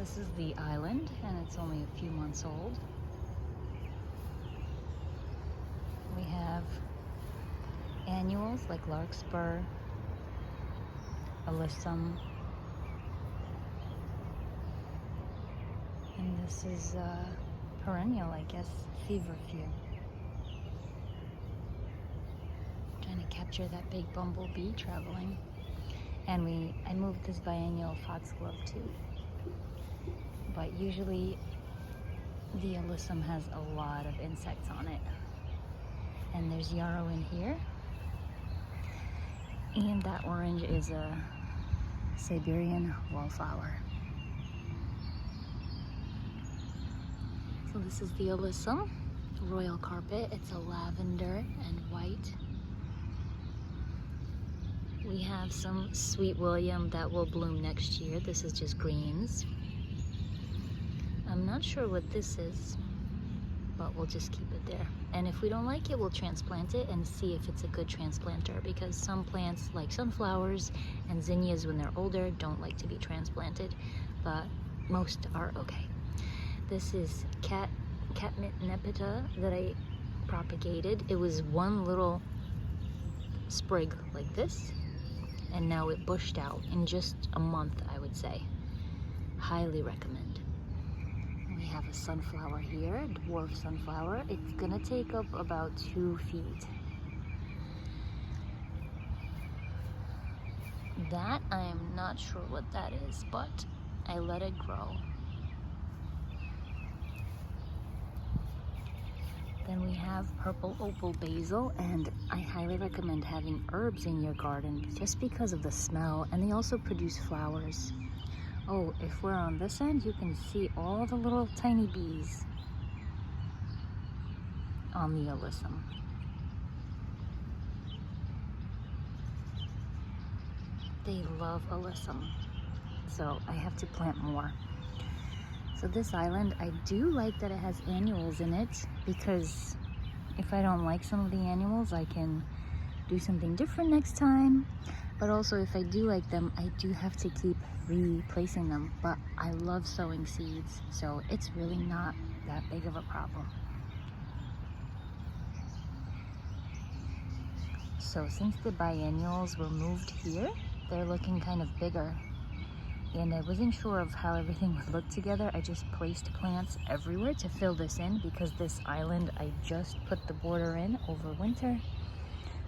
This is the island, and it's only a few months old. We have annuals like larkspur, alyssum, and this is perennial, I guess, feverfew. Trying to capture that big bumblebee traveling. And I moved this biennial foxglove too. But usually the alyssum has a lot of insects on it. And there's yarrow in here. And that orange is a Siberian wallflower. So this is the alyssum, royal carpet. It's a lavender and white. We have some sweet William that will bloom next year. This is just greens. I'm not sure what this is, but we'll just keep it there. And if we don't like it, we'll transplant it and see if it's a good transplanter, because some plants like sunflowers and zinnias when they're older don't like to be transplanted, but most are okay. This is catnip nepeta that I propagated. It was one little sprig like this, and now it bushed out in just a month, I would say. Highly recommend. We have a sunflower here, dwarf sunflower. It's gonna take up about 2 feet. That, I am not sure what that is, but I let it grow. Then we have purple opal basil, and I highly recommend having herbs in your garden just because of the smell, and they also produce flowers. Oh, if we're on this end, you can see all the little tiny bees on the alyssum. They love alyssum, so I have to plant more. So this island, I do like that it has annuals in it, because if I don't like some of the annuals, I can do something different next time. But also, if I do like them, I do have to keep replacing them. But I love sowing seeds, so it's really not that big of a problem. So since the biennials were moved here, they're looking kind of bigger. And I wasn't sure of how everything would look together. I just placed plants everywhere to fill this in, because this island, I just put the border in over winter.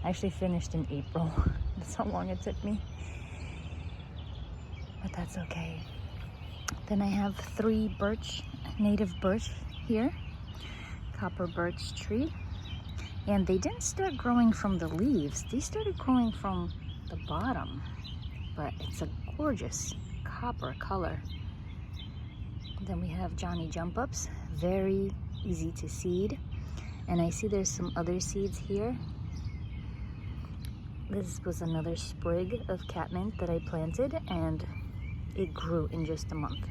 I actually finished in April. That's how long it took me. But that's okay. Then I have 3 native birch here. Copper birch tree. And they didn't start growing from the leaves. They started growing from the bottom. But it's a gorgeous copper color. Then we have Johnny Jump Ups, very easy to seed. And I see there's some other seeds here. This was another sprig of catmint that I planted, and it grew in just a month.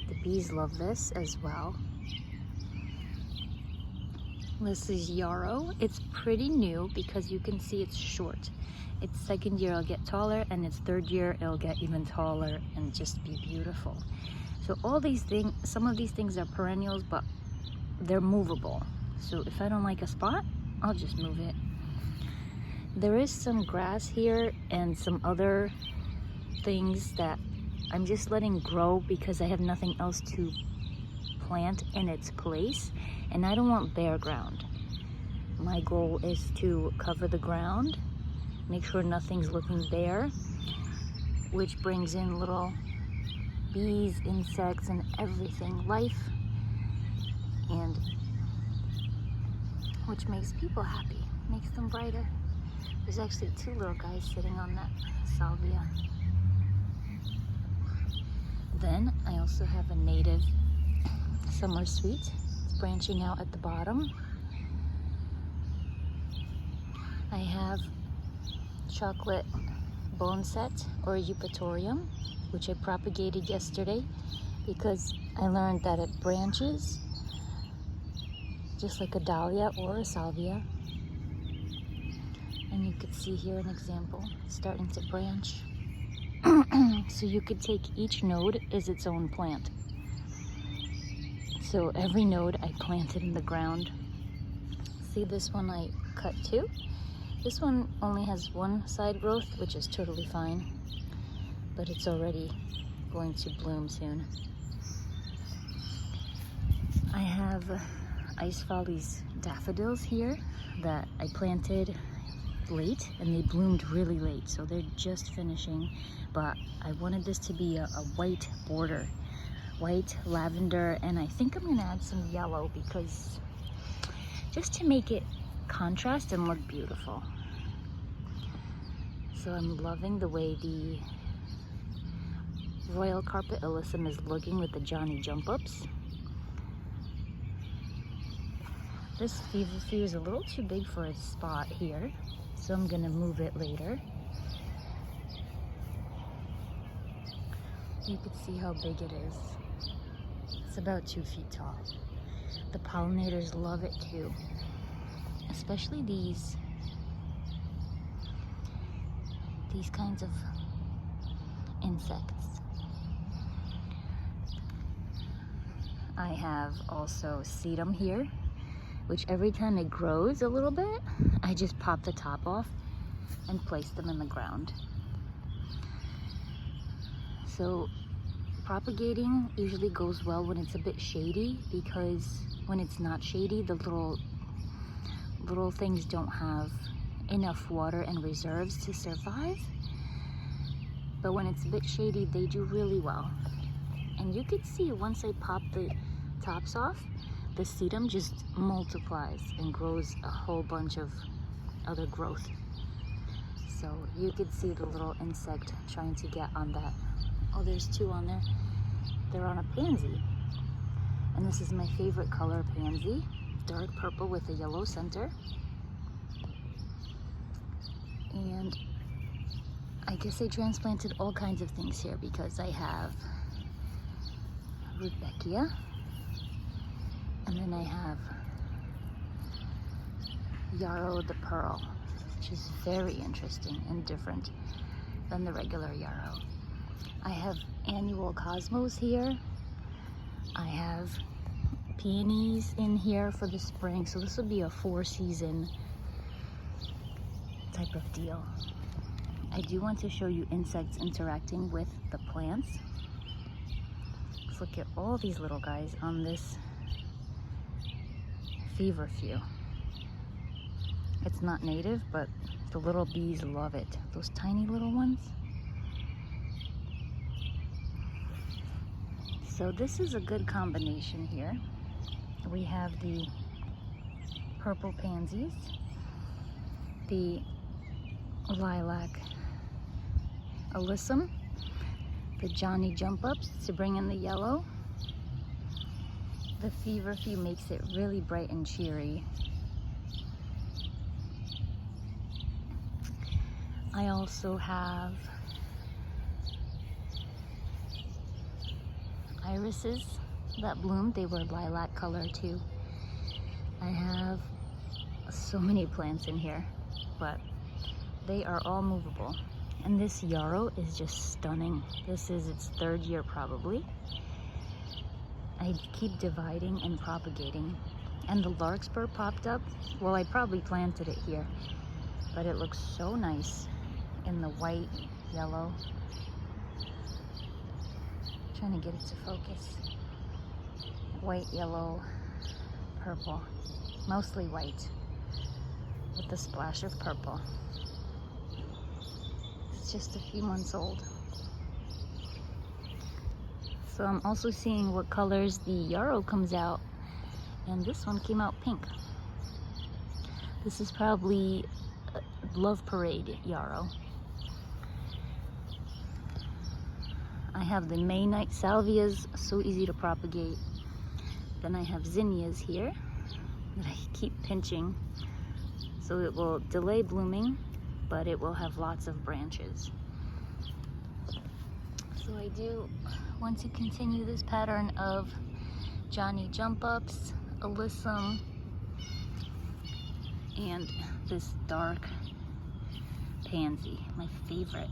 The bees love this as well. This is yarrow. It's pretty new because you can see it's short. Its second year it'll get taller, and its third year it'll get even taller and just be beautiful. So all these things, some of these things are perennials, but they're movable. So if I don't like a spot, I'll just move it. There is some grass here and some other things that I'm just letting grow because I have nothing else to plant in its place, and I don't want bare ground. My goal is to cover the ground, make sure nothing's looking bare, which brings in little bees, insects, and everything, life, and which makes people happy, makes them brighter. There's actually 2 little guys sitting on that salvia. Then I also have a native summer sweet. It's branching out at the bottom. I have chocolate bone set, or eupatorium, which I propagated yesterday because I learned that it branches just like a dahlia or a salvia. And you could see here an example, it's starting to branch. So you could take each node as its own plant. So every node I planted in the ground. See, this one I cut too. This one only has one side growth, which is totally fine, but it's already going to bloom soon. I have Ice Follies daffodils here that I planted late, and they bloomed really late, so they're just finishing, but I wanted this to be a white border, white, lavender, and I think I'm gonna add some yellow because just to make it contrast and look beautiful. So I'm loving the way the Royal Carpet Alyssum is looking with the Johnny Jump Ups. This feverfew is a little too big for its spot here, so I'm gonna move it later. You can see how big it is. It's about 2 feet tall. The pollinators love it too, especially these kinds of insects. I have also sedum here, which every time it grows a little bit, I just pop the top off and place them in the ground. So propagating usually goes well when it's a bit shady, because when it's not shady, the little things don't have enough water and reserves to survive. But when it's a bit shady, they do really well. And you could see once I pop the tops off, the sedum just multiplies and grows a whole bunch of other growth. So you could see the little insect trying to get on that. Oh, there's 2 on there. They're on a pansy. And this is my favorite color pansy, dark purple with a yellow center. And I guess I transplanted all kinds of things here because I have Rudbeckia, and then I have Yarrow the Pearl, which is very interesting and different than the regular yarrow. I have annual cosmos here. I have peonies in here for the spring, so this will be a 4-season type of deal. I do want to show you insects interacting with the plants. Let's look at all these little guys on this feverfew. It's not native, but the little bees love it. Those tiny little ones. So this is a good combination here. We have the purple pansies, the lilac alyssum, the Johnny Jump Ups to bring in the yellow. The feverfew makes it really bright and cheery. I also have irises that bloomed. They were lilac color too. I have so many plants in here, but they are all movable. And this yarrow is just stunning. This is its 3rd year probably. I keep dividing and propagating. And the larkspur popped up. Well, I probably planted it here, but it looks so nice in the white, yellow. Trying to get it to focus. White, yellow, purple. Mostly white with a splash of purple. It's just a few months old. So I'm also seeing what colors the yarrow comes out, and this one came out pink. This is probably Love Parade yarrow. I have the May night salvias, so easy to propagate. Then I have zinnias here that I keep pinching, so it will delay blooming, but it will have lots of branches. So I do want to continue this pattern of Johnny Jump Ups, alyssum, and this dark pansy, my favorite.